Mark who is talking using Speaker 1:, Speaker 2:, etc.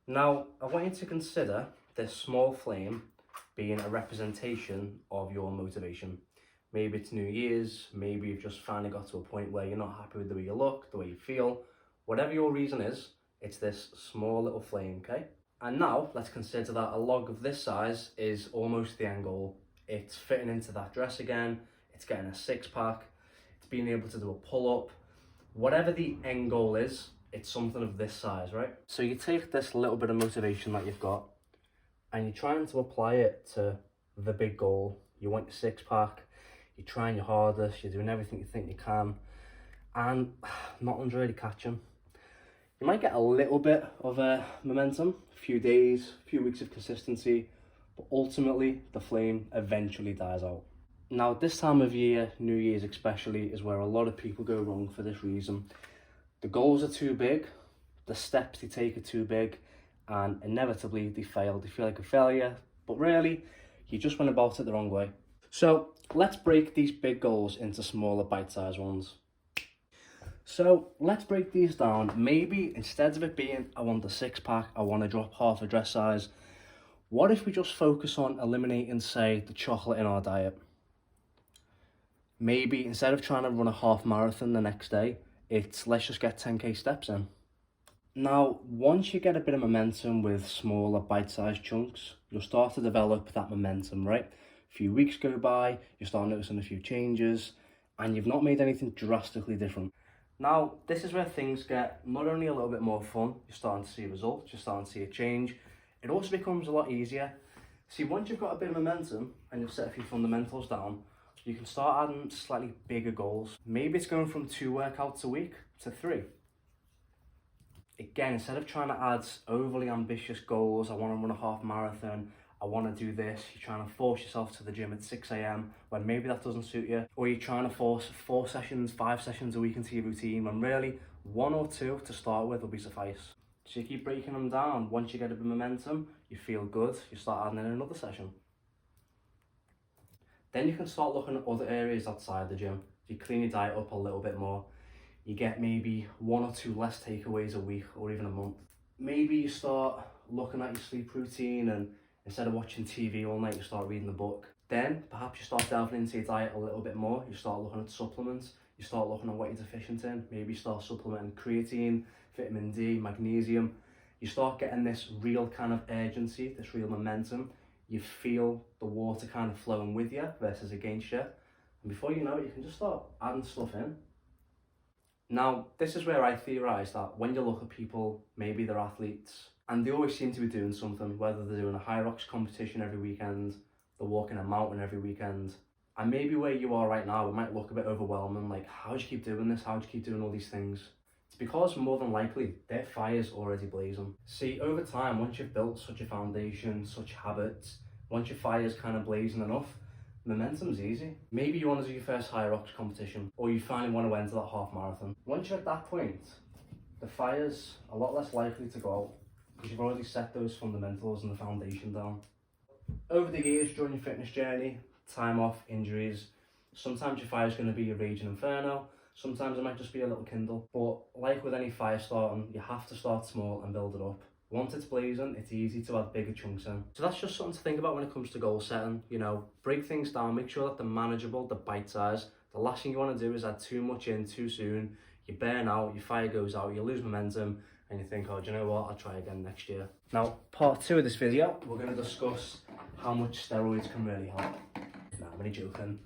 Speaker 1: Now, I want you to consider this small flame being a representation of your motivation. Maybe it's New Year's, maybe you've just finally got to a point where you're not happy with the way you look, the way you feel. Whatever your reason is, it's this small little flame, okay? And now, let's consider that a log of this size is almost the end goal. It's fitting into that dress again, it's getting a six-pack, it's being able to do a pull-up. Whatever the end goal is, it's something of this size, right? So you take this little bit of motivation that you've got and you're trying to apply it to the big goal. You want your six-pack, you're trying your hardest, you're doing everything you think you can, and nothing's really catching. You might get a little bit of momentum, a few days, a few weeks of consistency, but ultimately the flame eventually dies out. Now, this time of year, New Year's especially, is where a lot of people go wrong for this reason. The goals are too big, the steps they take are too big, and inevitably they fail. They feel like a failure, but really, you just went about it the wrong way. So let's break these big goals into smaller bite-sized ones. So let's break these down. Maybe instead of it being, I want a six-pack, I want to drop half a dress size, what if we just focus on eliminating, say, the chocolate in our diet? Maybe instead of trying to run a half marathon the next day, it's let's just get 10k steps in. Now, once you get a bit of momentum with smaller bite-sized chunks, you'll start to develop that momentum, right? A few weeks go by, you start noticing a few changes, and you've not made anything drastically different. Now, this is where things get not only a little bit more fun, you're starting to see results, you're starting to see a change, it also becomes a lot easier. See, once you've got a bit of momentum and you've set a few fundamentals down, you can start adding slightly bigger goals. Maybe it's going from 2 workouts a week to 3. Again, instead of trying to add overly ambitious goals, I want to run a half marathon, I want to do this, you're trying to force yourself to the gym at 6 a.m. when maybe that doesn't suit you, or you're trying to force 4 sessions, 5 sessions a week into your routine when really 1 or 2 to start with will be suffice. So you keep breaking them down. Once you get a bit of momentum, you feel good, you start adding in another session. Then you can start looking at other areas outside the gym. You clean your diet up a little bit more. You get maybe 1 or 2 less takeaways a week or even a month. Maybe you start looking at your sleep routine, and instead of watching TV all night, you start reading a book. Then perhaps you start delving into your diet a little bit more. You start looking at supplements. You start looking at what you're deficient in. Maybe you start supplementing creatine, vitamin D, magnesium. You start getting this real kind of urgency, this real momentum. You feel the water kind of flowing with you versus against you. And before you know it, you can just start adding stuff in. Now, this is where I theorise that when you look at people, maybe they're athletes, and they always seem to be doing something, whether they're doing a high rocks competition every weekend, they're walking a mountain every weekend, and maybe where you are right now, it might look a bit overwhelming, like, how do you keep doing this? How do you keep doing all these things? It's because more than likely, their fire's already blazing. See, over time, once you've built such a foundation, such habits, once your fire's kind of blazing enough, momentum's easy. Maybe you want to do your first high rocks competition, or you finally want to enter that half marathon. Once you're at that point, the fire's a lot less likely to go out because you've already set those fundamentals and the foundation down. Over the years during your fitness journey, time off, injuries, sometimes your fire's going to be a raging inferno, sometimes it might just be a little kindle. But like with any fire starting, you have to start small and build it up. Once it's blazing, it's easy to add bigger chunks in. So that's just something to think about when it comes to goal setting. You know, break things down, make sure that they're manageable, they're bite size. The last thing you want to do is add too much in too soon. You burn out, your fire goes out, you lose momentum, and you think, oh, do you know what, I'll try again next year. Now, part 2 of this video, we're going to discuss how much steroids can really help. No, I'm only joking.